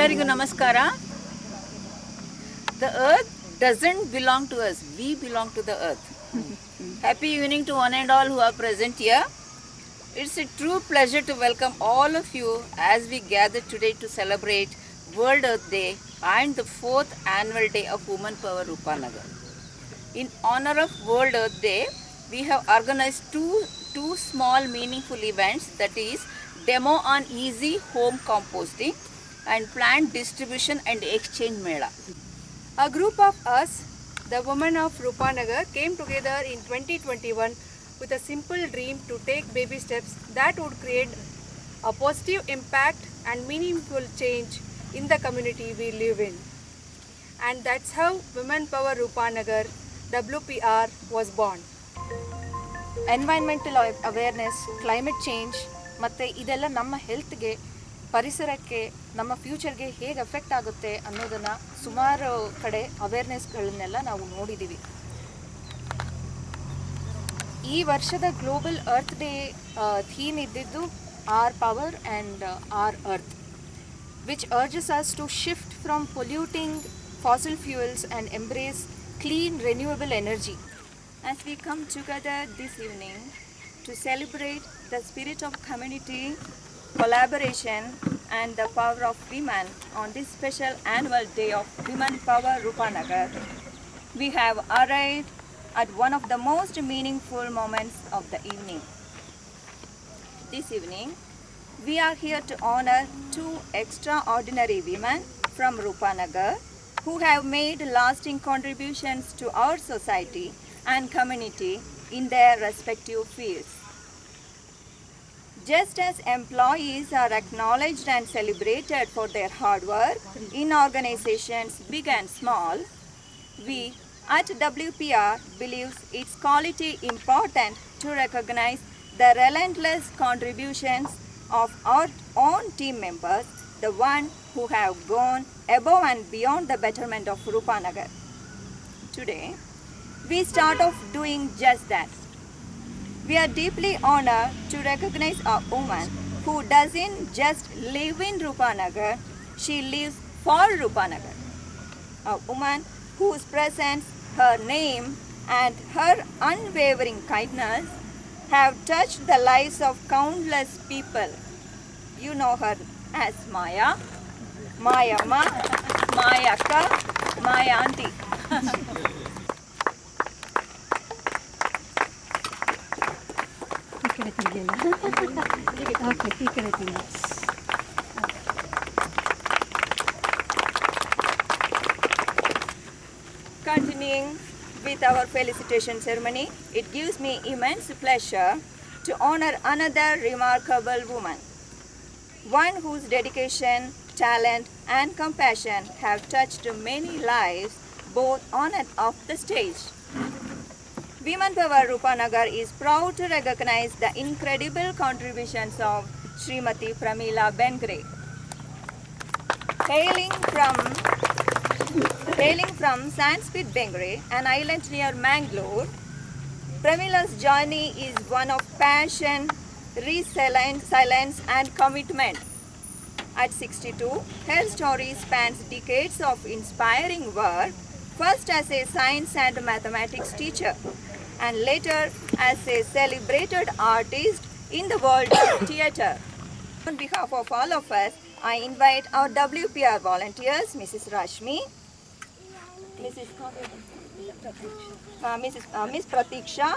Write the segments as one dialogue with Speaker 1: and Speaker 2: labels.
Speaker 1: ಎಲ್ಲರಿಗೂ ನಮಸ್ಕಾರ. The earth doesn't belong to us, we belong to the earth. Happy evening to one and all who are present here. It's a true pleasure to welcome all of you as we gather today to celebrate World Earth Day and the 4th annual day of Women Power Rupanagar. In honor of World Earth Day, we have organized two small meaningful events, that is demo on easy home composting and plant distribution and exchange mela.
Speaker 2: A group of us, the women of Rupanagar, came together in 2021 with a simple dream to take baby steps that would create a positive impact and meaningful change in the community we live in. And that's how Women Power Rupanagar, WPR, was born.
Speaker 3: Environmental awareness, climate change ಮತ್ತು ಇದೆಲ್ಲ ನಮ್ಮ ಹೆಲ್ತ್ಗೆ, ಪರಿಸರಕ್ಕೆ, ನಮ್ಮ ಫ್ಯೂಚರ್ಗೆ ಹೇಗೆ effect ಆಗುತ್ತೆ ಅನ್ನೋದನ್ನು ಸುಮಾರು ಕಡೆ ಅವೇರ್ನೆಸ್ಗಳನ್ನೆಲ್ಲ ನಾವು ನೋಡಿದ್ದೀವಿ. ಈ ವರ್ಷದ ಗ್ಲೋಬಲ್ ಅರ್ತ್ ಡೇ ಥೀಮ್ ಇದ್ದಿದ್ದು our power and our earth, which urges us to shift from polluting fossil fuels and embrace clean renewable energy.
Speaker 1: As we come together this evening to celebrate the spirit of community, collaboration and the power of women on this special annual day of Women Power Rupanagar, we have arrived at one of the most meaningful moments of the evening. This evening, we are here to honor two extraordinary women from Rupanagar who have made lasting contributions to our society and community in their respective fields. Just as employees are acknowledged and celebrated for their hard work in organizations big and small, we at WPR believes it's quality important to recognize the relentless contributions of our own team members, the one who have gone above and beyond the betterment of Rupanagar. Today, we start off doing just that. We are deeply honored to recognize a woman who doesn't just live in Rupanagar, she lives for Rupanagar. A woman whose presence, her name and her unwavering kindness have touched the lives of countless people. You know her as Maya, Mayamma, Mayakka, Maya Auntie. Continuing with our felicitation ceremony, it gives me immense pleasure to honor another remarkable woman, one whose dedication, talent and compassion have touched many lives both on and off the stage. Women Power Rupanagar is proud to recognize the incredible contributions of Srimati Pramila Bengre. Hailing from Sanskrit Bengre, an island near Mangalore, Pramila's journey is one of passion, resilience and commitment. At 62, her story spans decades of inspiring work, first as a science and mathematics teacher, and later as a celebrated artist in the world of theatre. On behalf of all of us, I invite our WPR volunteers, Mrs. Rashmi, Miss Pratiksha,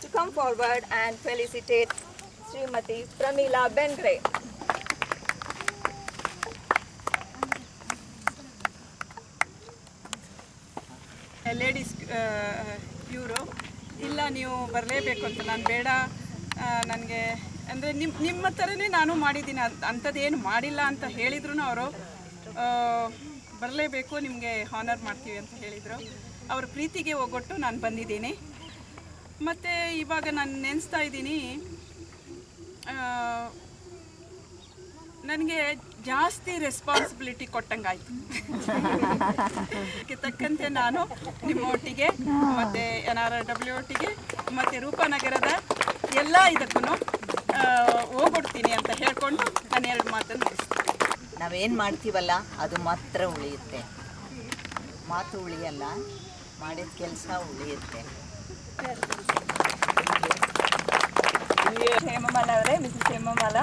Speaker 1: to come forward and felicitate Srimati Pramila Bengre.
Speaker 4: Ladies ಇವರು ಇಲ್ಲ ನೀವು ಬರಲೇಬೇಕು ಅಂತ, ನಾನು ಬೇಡ, ನನಗೆ ಅಂದರೆ ನಿಮ್ಮ ಥರನೇ ನಾನು ಮಾಡಿದ್ದೀನಿ, ಅಂಥದ್ದೇನು ಮಾಡಿಲ್ಲ ಅಂತ ಹೇಳಿದ್ರು ಅವರು ಬರಲೇಬೇಕು, ನಿಮಗೆ ಹಾನರ್ ಮಾಡ್ತೀವಿ ಅಂತ ಹೇಳಿದರು. ಅವ್ರ ಪ್ರೀತಿಗೆ ಒಗ್ಗೊಟ್ಟು ನಾನು ಬಂದಿದ್ದೀನಿ. ಮತ್ತು ಇವಾಗ ನಾನು ನೆನೆಸ್ತಾ ಇದ್ದೀನಿ, ನನಗೆ ಜಾಸ್ತಿ ರೆಸ್ಪಾನ್ಸಿಬಿಲಿಟಿ ಕೊಟ್ಟಂಗಾಯ್ತು. ಅದಕ್ಕೆ ತಕ್ಕಂತೆ ನಾನು ನಿಮ್ಮ ಒಟ್ಟಿಗೆ ಮತ್ತು NRW ಒಟ್ಟಿಗೆ ಮತ್ತು ರೂಪನಗರದ ಎಲ್ಲ ಇದಕ್ಕೂ ಹೋಗ್ಬಿಡ್ತೀನಿ ಅಂತ ಹೇಳ್ಕೊಂಡು ನಾನು ಎರಡು ಮಾತನ್ನು ಮುಗಿಸ್ತೀನಿ.
Speaker 5: ನಾವೇನು ಮಾಡ್ತೀವಲ್ಲ ಅದು ಮಾತ್ರ ಉಳಿಯುತ್ತೆ, ಮಾತು ಉಳಿಯಲ್ಲ, ಮಾಡಿದ ಕೆಲಸ ಉಳಿಯುತ್ತೆ.
Speaker 1: ಹೇಮಮಾಲ ಅವರೇ, Mrs ಹೇಮಮಾಲ.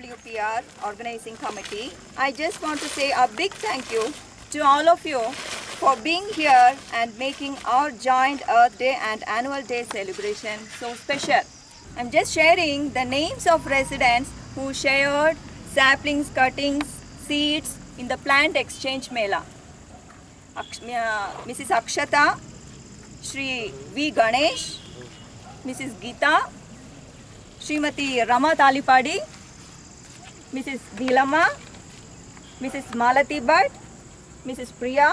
Speaker 1: WPR Organizing Committee, I just want to say a big thank you to all of you for being here and making our joint Earth Day and Annual Day celebration so special. I'm just sharing the names of residents who shared saplings, cuttings, seeds in the plant exchange mela. Mrs. Akshata, Shri V. Ganesh, Mrs. Geeta, Srimati Rama Talipadi, Mrs. Neelama, Mrs. Malati Bhatt, Mrs. Priya,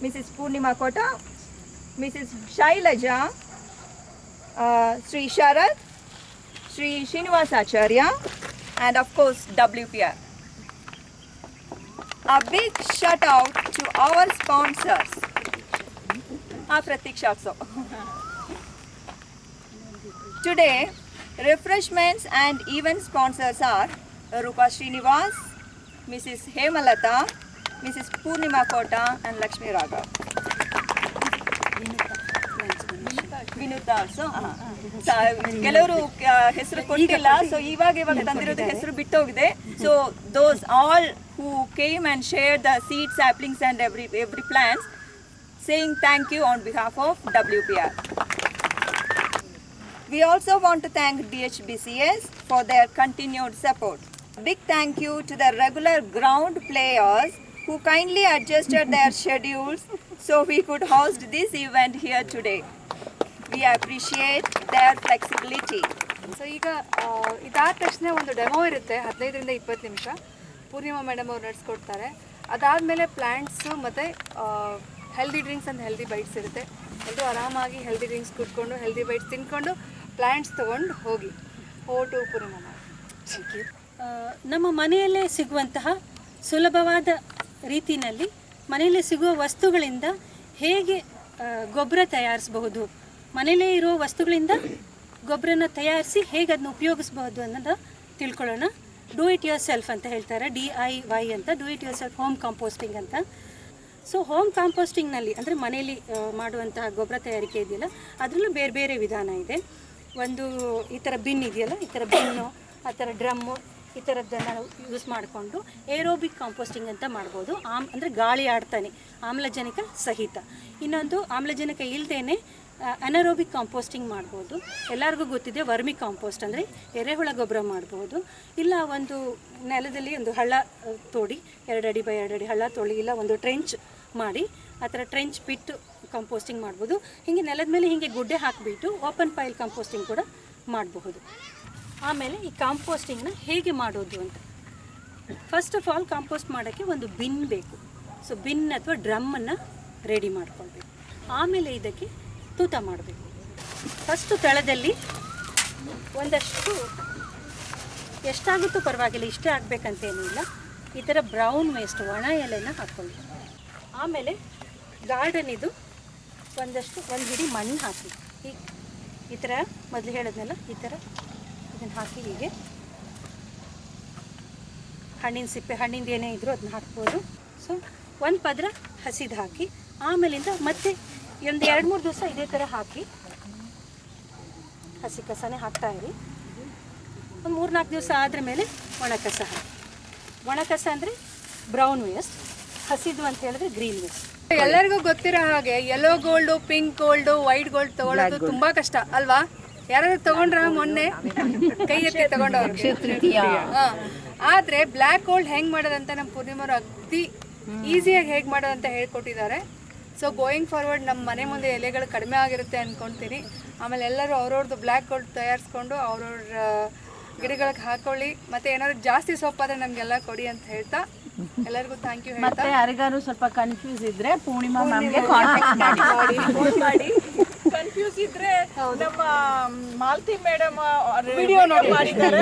Speaker 1: Mrs. Purnima Kota, Mrs. Shailaja, Sri Sharad, Sri Srinivasacharya, and of course WPR. A big shout out to our sponsors. Pratiksha also. Today, refreshments and event sponsors are Rupa Srinivas, Mrs. Hemalata, Mrs. Purnima Kota, and Lakshmi Raghav. Vinuta also. ಕೆಲವರು ಹೆಸರು ಕೊಟ್ಟಿಲ್ಲ, so ಇವಾಗ ತಂದಿರೋದು ಹೆಸರು ಬಿಟ್ಟು ಹೋಗಿದೆ. So those all who came and shared the seed saplings and every plants, saying thank you on behalf of WPR. We also want to thank DHBCS for their continued support. Big thank you to the regular ground players who kindly adjusted their schedules so we could host this event here today. We appreciate their flexibility.
Speaker 2: So ಈಗ ಇದಾದ ತಕ್ಷಣ ಒಂದು demo ಇರುತ್ತೆ 15-20 ನಿಮಿಷ. Purnima madam ಅವ್ರು ನಡೆಸ್ಕೊಡ್ತಾರೆ. ಅದಾದಮೇಲೆ plants ಮತ್ತು healthy drinks and healthy bites ಇರುತ್ತೆ. ಎಲ್ಲರೂ ಆರಾಮಾಗಿ ಹೆಲ್ದಿ ಡ್ರಿಂಕ್ಸ್ ಕುಡ್ಕೊಂಡು ಹೆಲ್ದಿ ಬೈಟ್ಸ್ ತಿನ್ಕೊಂಡು ಪ್ಲ್ಯಾಂಟ್ಸ್ ತೊಗೊಂಡು ಹೋಗಿ. To Purnima madam.
Speaker 6: ನಮ್ಮ ಮನೆಯಲ್ಲೇ ಸಿಗುವಂತಹ ಸುಲಭವಾದ ರೀತಿಯಲ್ಲಿ ಮನೆಯಲ್ಲೇ ಸಿಗುವ ವಸ್ತುಗಳಿಂದ ಹೇಗೆ ಗೊಬ್ಬರ ತಯಾರಿಸಬಹುದು, ಮನೆಯಲ್ಲೇ ಇರೋ ವಸ್ತುಗಳಿಂದ ಗೊಬ್ಬರನ ತಯಾರಿಸಿ ಹೇಗೆ ಅದನ್ನ ಉಪಯೋಗಿಸ್ಬೋದು ಅನ್ನೋದು ತಿಳ್ಕೊಳ್ಳೋಣ. ಡೂ ಇಟ್ ಯುವರ್ ಸೆಲ್ಫ್ ಅಂತ ಹೇಳ್ತಾರೆ, DIY ಅಂತ, do it your self home composting ಅಂತ. ಸೊ ಹೋಮ್ ಕಾಂಪೋಸ್ಟಿಂಗ್ನಲ್ಲಿ ಅಂದರೆ ಮನೆಯಲ್ಲಿ ಮಾಡುವಂತಹ ಗೊಬ್ಬರ ತಯಾರಿಕೆ ಇದೆಯಲ್ಲ, ಅದರಲ್ಲೂ ಬೇರೆ ಬೇರೆ ವಿಧಾನ ಇದೆ. ಒಂದು ಈ ಥರ ಬಿನ್ ಇದೆಯಲ್ಲ, ಈ ಥರ ಬಿನ್ನು, ಆ ಥರ ಡ್ರಮ್ಮು, ಈ ಥರದ್ದನ್ನು ಯೂಸ್ ಮಾಡಿಕೊಂಡು ಏರೋಬಿಕ್ ಕಾಂಪೋಸ್ಟಿಂಗ್ ಅಂತ ಮಾಡ್ಬೋದು. ಅಂದರೆ ಗಾಳಿ ಆಡ್ತಾನೆ, ಆಮ್ಲಜನಕ ಸಹಿತ. ಇನ್ನೊಂದು ಆಮ್ಲಜನಕ ಇಲ್ಲದೇ ಅನರೋಬಿಕ್ ಕಾಂಪೋಸ್ಟಿಂಗ್ ಮಾಡ್ಬೋದು. ಎಲ್ಲರಿಗೂ ಗೊತ್ತಿದೆ ವರ್ಮಿ ಕಾಂಪೋಸ್ಟ್ ಅಂದರೆ ಎರೆಹುಳ ಗೊಬ್ಬರ ಮಾಡ್ಬೋದು. ಇಲ್ಲ ಒಂದು ನೆಲದಲ್ಲಿ ಒಂದು ಹಳ್ಳ ತೋಡಿ 2 ಅಡಿ ಬೈ 2 ಅಡಿ ಹಳ್ಳ ತೋಡಿ, ಇಲ್ಲ ಒಂದು ಟ್ರೆಂಚ್ ಮಾಡಿ ಆ ಥರ ಟ್ರೆಂಚ್ ಬಿಟ್ಟು ಕಾಂಪೋಸ್ಟಿಂಗ್ ಮಾಡ್ಬೋದು. ಹೀಗೆ ನೆಲದ ಮೇಲೆ ಹೀಗೆ ಗುಡ್ಡೆ ಹಾಕಿಬಿಟ್ಟು ಓಪನ್ ಪೈಲ್ ಕಾಂಪೋಸ್ಟಿಂಗ್ ಕೂಡ ಮಾಡಬಹುದು. ಆಮೇಲೆ ಈ ಕಾಂಪೋಸ್ಟಿಂಗ್ನ ಹೇಗೆ ಮಾಡೋದು ಅಂತ, ಫಸ್ಟ್ ಆಫ್ ಆಲ್ ಕಾಂಪೋಸ್ಟ್ ಮಾಡೋಕ್ಕೆ ಒಂದು ಬಿನ್ ಬೇಕು. ಸೊ ಬಿನ್ ಅಥವಾ ಡ್ರಮ್ಮನ್ನು ರೆಡಿ ಮಾಡ್ಕೊಳ್ಬೇಕು. ಆಮೇಲೆ ಇದಕ್ಕೆ ತೂತ ಮಾಡಬೇಕು. ಫಸ್ಟು ತಳದಲ್ಲಿ ಒಂದಷ್ಟು ಎಷ್ಟಾಗುತ್ತೋ ಪರವಾಗಿಲ್ಲ, ಇಷ್ಟೇ ಆಗಬೇಕಂತೇನಿಲ್ಲ, ಈ ಥರ ಬ್ರೌನ್ ವೇಸ್ಟ್ ಒಣ ಎಲೆನ ಹಾಕ್ಕೊಳ್ಳಿ. ಆಮೇಲೆ ಗಾರ್ಡನಿದು ಒಂದು ಹಿಡಿ ಮಣ್ಣು ಹಾಕಿ, ಈ ಥರ ಮೊದಲು ಹೇಳಿದ್ನಲ್ಲ, ಈ ಥರ ಇದನ್ನು ಹಾಕಿ ಹೀಗೆ ಹಣ್ಣಿನ ಸಿಪ್ಪೆ, ಹಣ್ಣಿಂದ ಏನೇ ಇದ್ರೂ ಅದನ್ನ ಹಾಕ್ಬೋದು. ಸೊ ಒಂದು ಪದರ ಹಸಿದು ಹಾಕಿ, ಆಮೇಲಿಂದ ಮತ್ತೆ ಒಂದು 2-3 ದಿವಸ ಇದೇ ಥರ ಹಾಕಿ ಹಸಿ ಕಸನೇ ಹಾಕ್ತಾಯಿರಿ. ಒಂದು 3-4 ದಿವಸ ಆದ್ರ ಮೇಲೆ ಒಣ ಕಸ ಹಾಕಿ. ಒಣ ಕಸ ಅಂದರೆ ಬ್ರೌನ್ ವೇಸ್ಟ್, ಹಸಿದು ಅಂತ ಹೇಳಿದ್ರೆ ಗ್ರೀನ್ ವೇಸ್ಟ್.
Speaker 2: ಎಲ್ಲರಿಗೂ ಗೊತ್ತಿರೋ ಹಾಗೆ yellow gold, pink gold, white gold ತೊಗೊಳೋದು ತುಂಬ ಕಷ್ಟ ಅಲ್ವಾ? ಯಾರಾದ್ರೂ ತೊಗೊಂಡ್ರ ಮೊನ್ನೆ ಕೈ ಎತ್ತಿ ತೊಗೊಂಡವ್ರು. ಆದರೆ ಬ್ಲ್ಯಾಕ್ ಗೋಲ್ಡ್ ಹೆಂಗೆ ಮಾಡೋದಂತ ನಮ್ಮ ಪೂರ್ಣಿಮರು ಅತಿ ಈಸಿಯಾಗಿ ಹೇಗೆ ಮಾಡೋದಂತ ಹೇಳ್ಕೊಟ್ಟಿದ್ದಾರೆ. ಸೊ ಗೋಯಿಂಗ್ ಫಾರ್ವರ್ಡ್ ನಮ್ಮ ಮನೆ ಮುಂದೆ ಎಲೆಗಳು ಕಡಿಮೆ ಆಗಿರುತ್ತೆ ಅಂದ್ಕೊಳ್ತೀನಿ. ಆಮೇಲೆ ಎಲ್ಲರೂ ಅವ್ರವ್ರದ್ದು ಬ್ಲ್ಯಾಕ್ ಗೋಲ್ಡ್ ತಯಾರಿಸ್ಕೊಂಡು ಅವ್ರವ್ರ ಗಿಡಗಳಿಗೆ ಹಾಕೊಳ್ಳಿ. ಮತ್ತು ಏನಾದ್ರು ಜಾಸ್ತಿ ಸೊಪ್ಪಾದರೆ ನಮಗೆಲ್ಲ ಕೊಡಿ ಅಂತ ಹೇಳ್ತಾ ಎಲ್ಲರಿಗೂ ಥ್ಯಾಂಕ್ ಯು ಹೇಳ್ತಾ,
Speaker 7: ಯಾರಿಗಾರು ಸ್ವಲ್ಪ ಕನ್ಫ್ಯೂಸ್ ಇದ್ರೆ ಪೂರ್ಣಿಮಾ ಮ್ಯಾಮ್ಗೆ ಕಾಂಟ್ಯಾಕ್ಟ್ ಮಾಡಿ.
Speaker 4: ಕನ್ಫ್ಯೂಸ್ ಇದ್ರೆ ನಮ್ಮ ಮಾಲತಿ ಮೇಡಮ್ ವಿಡಿಯೋ ನೋಡಿ ಮಾಡಿದ್ದಾರೆ.